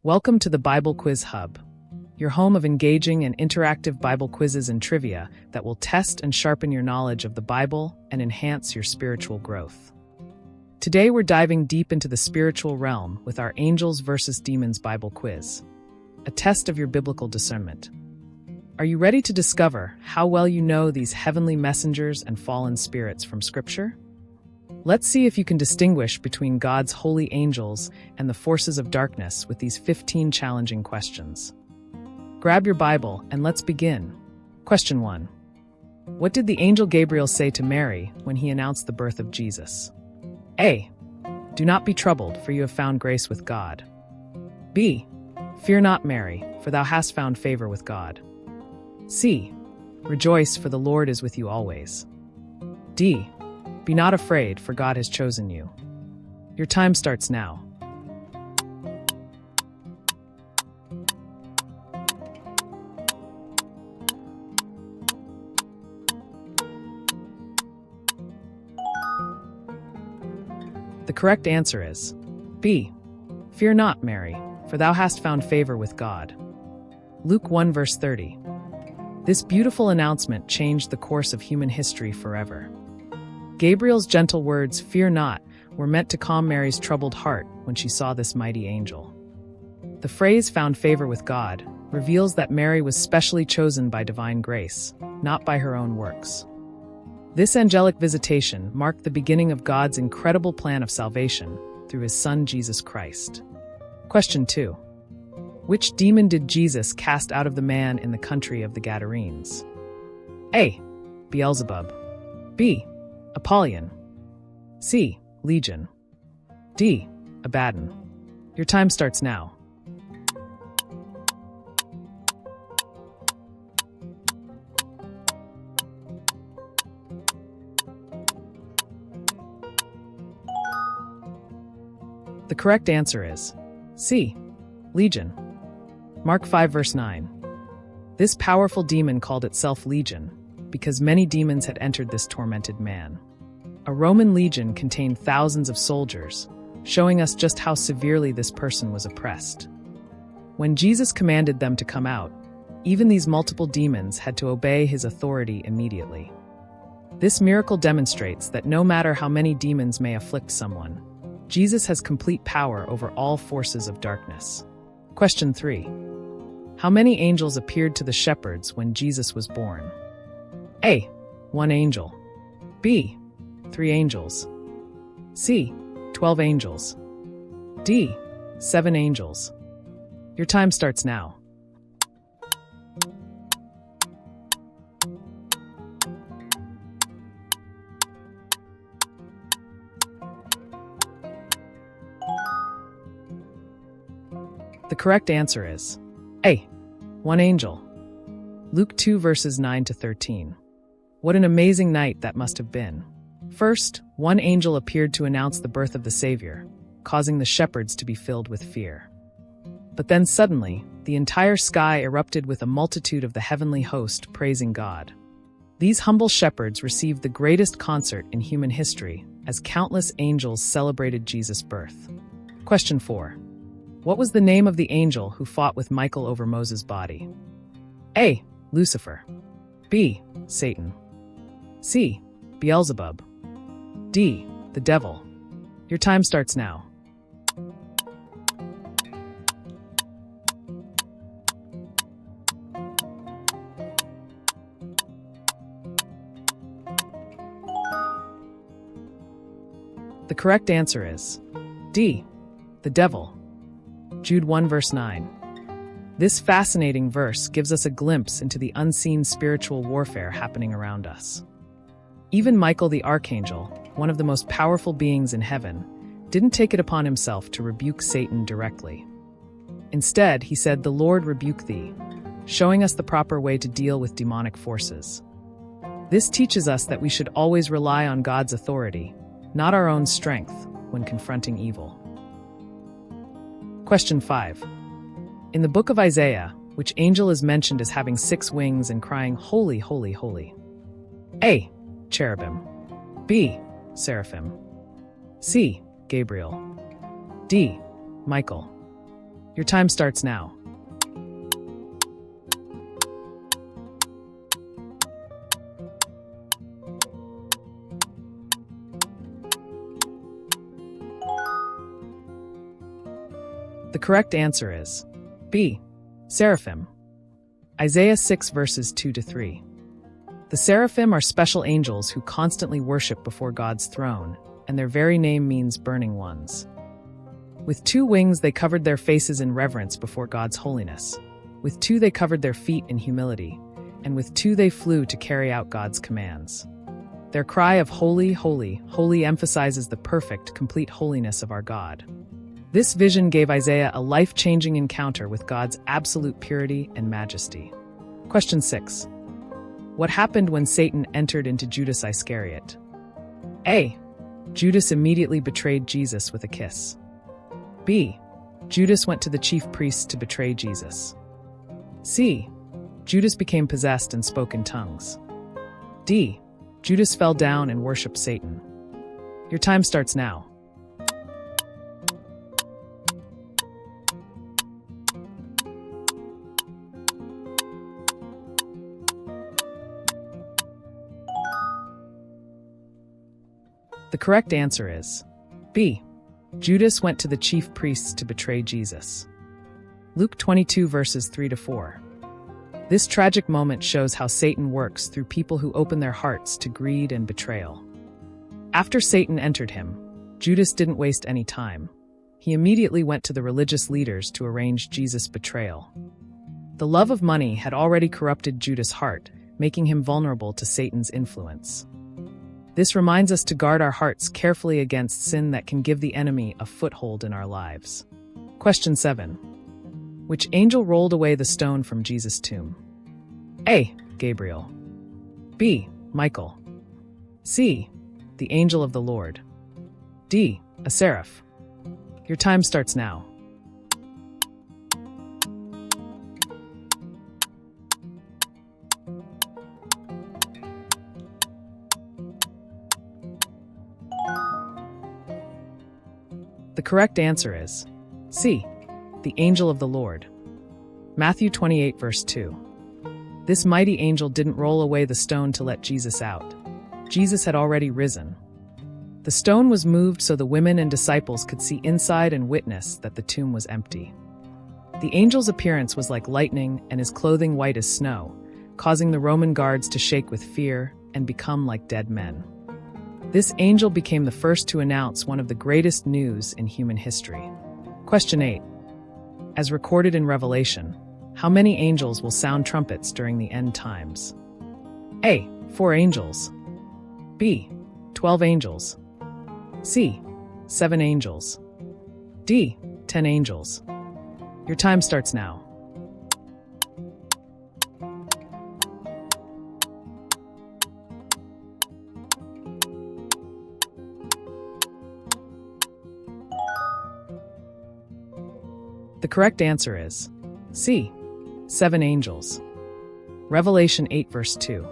Welcome to the Bible Quiz Hub, your home of engaging and interactive Bible quizzes and trivia that will test and sharpen your knowledge of the Bible and enhance your spiritual growth. Today we're diving deep into the spiritual realm with our Angels versus Demons Bible Quiz, a test of your biblical discernment. Are you ready to discover how well you know these heavenly messengers and fallen spirits from Scripture? Let's see if you can distinguish between God's holy angels and the forces of darkness with these 15 challenging questions. Grab your Bible and let's begin. Question 1. What did the angel Gabriel say to Mary when he announced the birth of Jesus? A. Do not be troubled, for you have found grace with God. B. Fear not, Mary, for thou hast found favor with God. C. Rejoice, for the Lord is with you always. D. Be not afraid, for God has chosen you. Your time starts now. The correct answer is B. Fear not, Mary, for thou hast found favor with God. Luke 1 verse 30. This beautiful announcement changed the course of human history forever. Gabriel's gentle words, "Fear not," were meant to calm Mary's troubled heart when she saw this mighty angel. The phrase "found favor with God" reveals that Mary was specially chosen by divine grace, not by her own works. This angelic visitation marked the beginning of God's incredible plan of salvation through his Son Jesus Christ. Question 2. Which demon did Jesus cast out of the man in the country of the Gadarenes? A. Beelzebub. B. Apollyon. C. Legion. D. Abaddon. Your time starts now. The correct answer is C. Legion. Mark 5 verse 9. This powerful demon called itself Legion because many demons had entered this tormented man. A Roman legion contained thousands of soldiers, showing us just how severely this person was oppressed. When Jesus commanded them to come out, even these multiple demons had to obey his authority immediately. This miracle demonstrates that no matter how many demons may afflict someone, Jesus has complete power over all forces of darkness. Question 3. How many angels appeared to the shepherds when Jesus was born? A. 1 angel. B. 3 angels. C. 12 angels. D. 7 angels. Your time starts now. The correct answer is A. 1 angel. Luke 2 verses 9 to 13. What an amazing night that must have been. First, 1 angel appeared to announce the birth of the Savior, causing the shepherds to be filled with fear. But then suddenly, the entire sky erupted with a multitude of the heavenly host praising God. These humble shepherds received the greatest concert in human history as countless angels celebrated Jesus' birth. Question 4. What was the name of the angel who fought with Michael over Moses' body? A. Lucifer. B. Satan. C. Beelzebub. D. The devil. Your time starts now. The correct answer is D. The devil. Jude 1 verse 9. This fascinating verse gives us a glimpse into the unseen spiritual warfare happening around us. Even Michael the archangel, one of the most powerful beings in heaven, didn't take it upon himself to rebuke Satan directly. Instead, he said, "The Lord rebuke thee," showing us the proper way to deal with demonic forces. This teaches us that we should always rely on God's authority, not our own strength, when confronting evil. Question 5. In the book of Isaiah, which angel is mentioned as having 6 wings and crying, "Holy, holy, holy"? A. Cherubim. B. Seraphim. C. Gabriel. D. Michael. Your time starts now. The correct answer is B. Seraphim. Isaiah 6 verses 2-3. The seraphim are special angels who constantly worship before God's throne, and their very name means burning ones. With 2 wings they covered their faces in reverence before God's holiness. With 2 they covered their feet in humility, and with 2 they flew to carry out God's commands. Their cry of "Holy, holy, holy" emphasizes the perfect, complete holiness of our God. This vision gave Isaiah a life-changing encounter with God's absolute purity and majesty. Question 6. What happened when Satan entered into Judas Iscariot? A. Judas immediately betrayed Jesus with a kiss. B. Judas went to the chief priests to betray Jesus. C. Judas became possessed and spoke in tongues. D. Judas fell down and worshipped Satan. Your time starts now. The correct answer is B. Judas went to the chief priests to betray Jesus. Luke 22 verses 3-4. This tragic moment shows how Satan works through people who open their hearts to greed and betrayal. After Satan entered him, Judas didn't waste any time. He immediately went to the religious leaders to arrange Jesus' betrayal. The love of money had already corrupted Judas' heart, making him vulnerable to Satan's influence. This reminds us to guard our hearts carefully against sin that can give the enemy a foothold in our lives. Question 7. Which angel rolled away the stone from Jesus' tomb? A. Gabriel. B. Michael. C. The angel of the Lord. D. A seraph. Your time starts now. The correct answer is C. The angel of the Lord. Matthew 28 verse 2. This mighty angel didn't roll away the stone to let Jesus out. Jesus had already risen. The stone was moved so the women and disciples could see inside and witness that the tomb was empty. The angel's appearance was like lightning and his clothing white as snow, causing the Roman guards to shake with fear and become like dead men. This angel became the first to announce one of the greatest news in human history. Question 8. As recorded in Revelation, how many angels will sound trumpets during the end times? A. 4 angels. B. 12 angels. C. 7 angels. D. 10 angels. Your time starts now. The correct answer is C. 7 angels. Revelation 8 verse 2.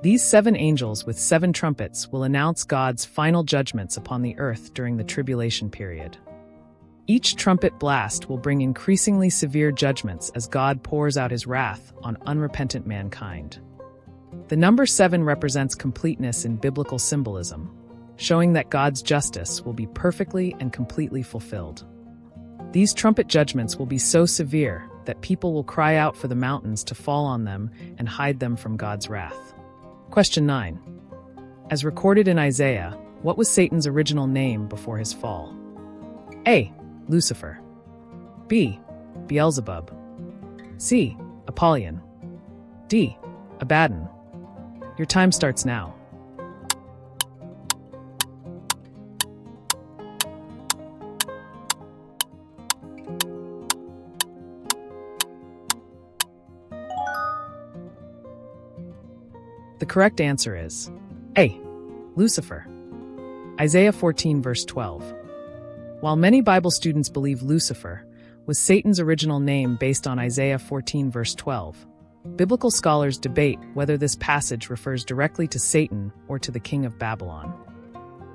These 7 angels with 7 trumpets will announce God's final judgments upon the earth during the tribulation period. Each trumpet blast will bring increasingly severe judgments as God pours out his wrath on unrepentant mankind. The number 7 represents completeness in biblical symbolism, showing that God's justice will be perfectly and completely fulfilled. These trumpet judgments will be so severe that people will cry out for the mountains to fall on them and hide them from God's wrath. Question 9. As recorded in Isaiah, what was Satan's original name before his fall? A. Lucifer. B. Beelzebub. C. Apollyon. D. Abaddon. Your time starts now. The correct answer is A. Lucifer. Isaiah 14 verse 12. While many Bible students believe Lucifer was Satan's original name based on Isaiah 14 verse 12, biblical scholars debate whether this passage refers directly to Satan or to the king of Babylon.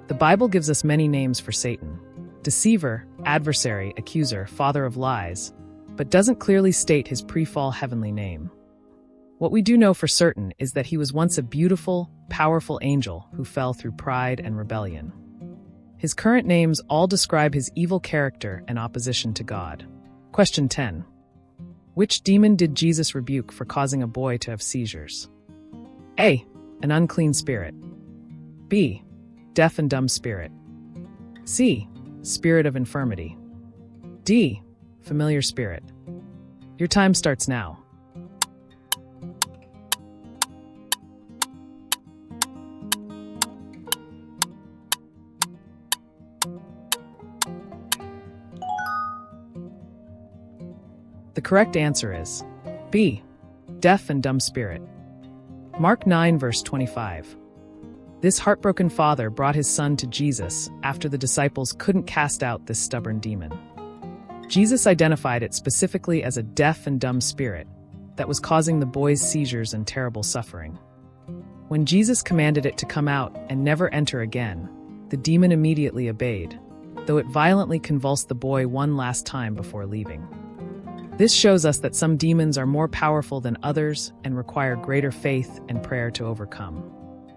The Bible gives us many names for Satan. deceiver, adversary, accuser, father of lies, but doesn't clearly state his pre-fall heavenly name. What we do know for certain is that he was once a beautiful, powerful angel who fell through pride and rebellion. His current names all describe his evil character and opposition to God. Question 10. Which demon did Jesus rebuke for causing a boy to have seizures? A. An unclean spirit. B. Deaf and dumb spirit. C. Spirit of infirmity. D. Familiar spirit. Your time starts now. The correct answer is B. Deaf and dumb spirit. Mark 9 verse 25. This heartbroken father brought his son to Jesus after the disciples couldn't cast out this stubborn demon. Jesus identified it specifically as a deaf and dumb spirit that was causing the boy's seizures and terrible suffering. When Jesus commanded it to come out and never enter again, the demon immediately obeyed, though it violently convulsed the boy one last time before leaving. This shows us that some demons are more powerful than others and require greater faith and prayer to overcome.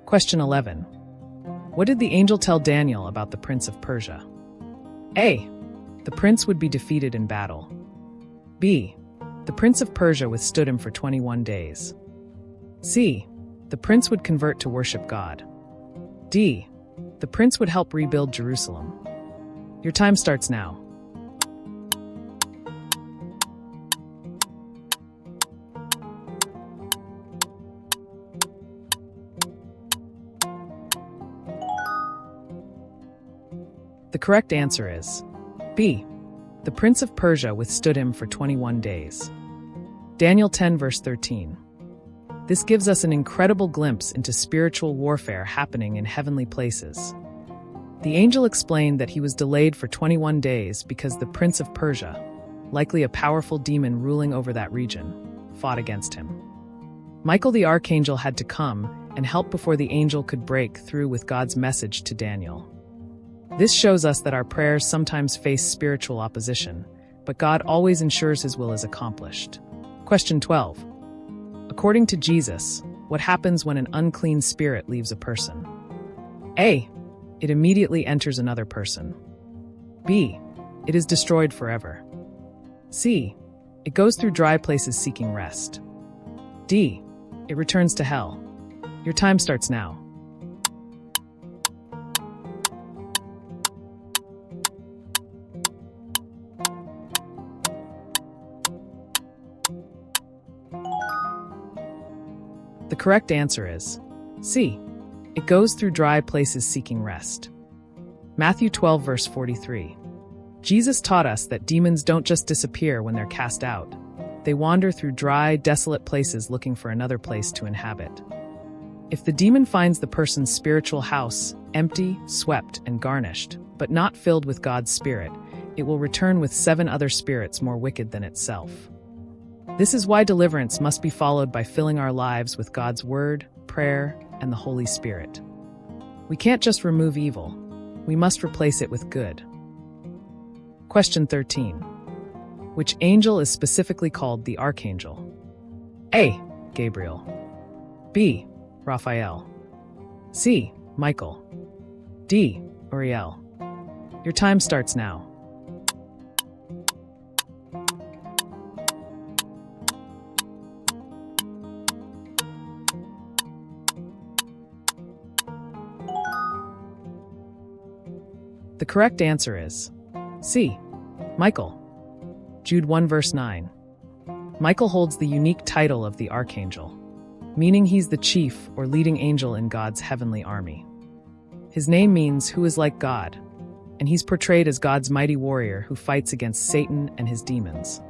Question 11. What did the angel tell Daniel about the prince of Persia? A. The prince would be defeated in battle. B. The prince of Persia withstood him for 21 days. C. The prince would convert to worship God. D. The prince would help rebuild Jerusalem. Your time starts now. The correct answer is B. The prince of Persia withstood him for 21 days. Daniel 10 verse 13. This gives us an incredible glimpse into spiritual warfare happening in heavenly places. The angel explained that he was delayed for 21 days because the prince of Persia, likely a powerful demon ruling over that region, fought against him. Michael the archangel had to come and help before the angel could break through with God's message to Daniel. This shows us that our prayers sometimes face spiritual opposition, but God always ensures his will is accomplished. Question 12. According to Jesus, what happens when an unclean spirit leaves a person? A. It immediately enters another person. B. It is destroyed forever. C. It goes through dry places seeking rest. D. It returns to hell. Your time starts now. The correct answer is C. It goes through dry places seeking rest. Matthew 12 verse 43. Jesus taught us that demons don't just disappear when they're cast out. They wander through dry, desolate places looking for another place to inhabit. If the demon finds the person's spiritual house empty, swept, and garnished, but not filled with God's Spirit, it will return with 7 other spirits more wicked than itself. This is why deliverance must be followed by filling our lives with God's Word, prayer, and the Holy Spirit. We can't just remove evil. We must replace it with good. Question 13. Which angel is specifically called the archangel? A. Gabriel. B. Raphael. C. Michael. D. Uriel. Your time starts now. The correct answer is C. Michael. Jude 1 verse 9. Michael holds the unique title of the archangel, meaning he's the chief or leading angel in God's heavenly army. His name means who is like God, and he's portrayed as God's mighty warrior who fights against Satan and his demons.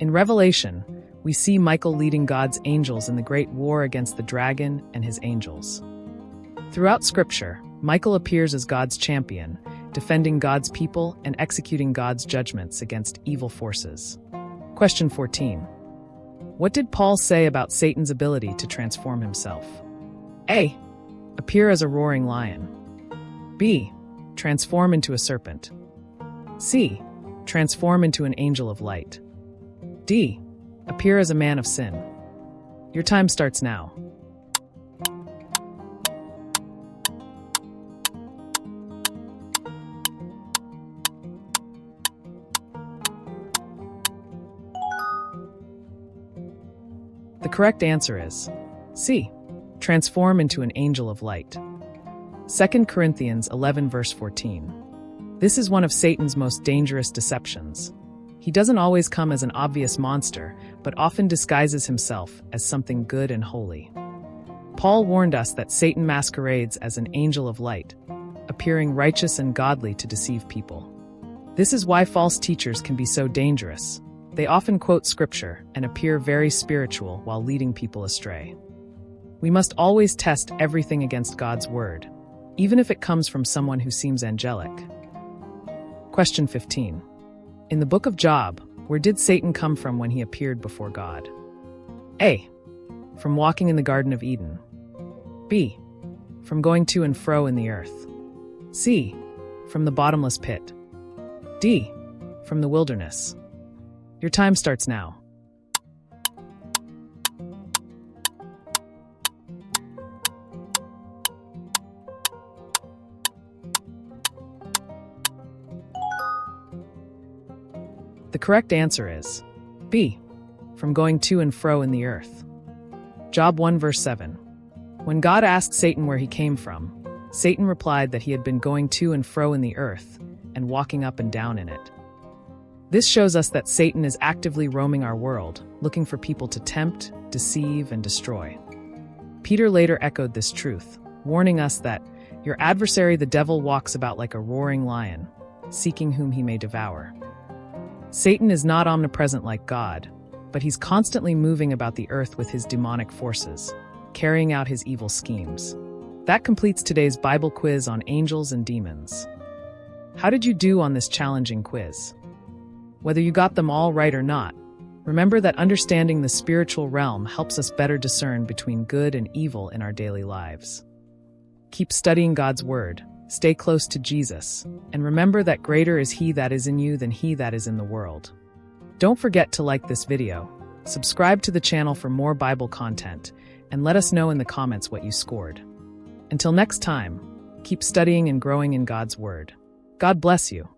In Revelation, we see Michael leading God's angels in the great war against the dragon and his angels. Throughout Scripture, Michael appears as God's champion, defending God's people and executing God's judgments against evil forces. Question 14. What did Paul say about Satan's ability to transform himself? A. Appear as a roaring lion. B. Transform into a serpent. C. Transform into an angel of light. D. Appear as a man of sin. Your time starts now. The correct answer is C. Transform into an angel of light. 2 Corinthians 11 verse 14. This is one of Satan's most dangerous deceptions. He doesn't always come as an obvious monster, but often disguises himself as something good and holy. Paul warned us that Satan masquerades as an angel of light, appearing righteous and godly to deceive people. This is why false teachers can be so dangerous. They often quote scripture and appear very spiritual while leading people astray. We must always test everything against God's word, even if it comes from someone who seems angelic. Question 15. In the book of Job, where did Satan come from when he appeared before God? A. From walking in the Garden of Eden. B. From going to and fro in the earth. C. From the bottomless pit. D. From the wilderness. Your time starts now. The correct answer is B. From going to and fro in the earth. Job 1 verse 7. When God asked Satan where he came from, Satan replied that he had been going to and fro in the earth and walking up and down in it. This shows us that Satan is actively roaming our world, looking for people to tempt, deceive, and destroy. Peter later echoed this truth, warning us that your adversary the devil walks about like a roaring lion, seeking whom he may devour. Satan is not omnipresent like God, but he's constantly moving about the earth with his demonic forces, carrying out his evil schemes. That completes today's Bible quiz on angels and demons. How did you do on this challenging quiz? Whether you got them all right or not, remember that understanding the spiritual realm helps us better discern between good and evil in our daily lives. Keep studying God's Word, stay close to Jesus, and remember that greater is He that is in you than he that is in the world. Don't forget to like this video, subscribe to the channel for more Bible content, and let us know in the comments what you scored. Until next time, keep studying and growing in God's Word. God bless you.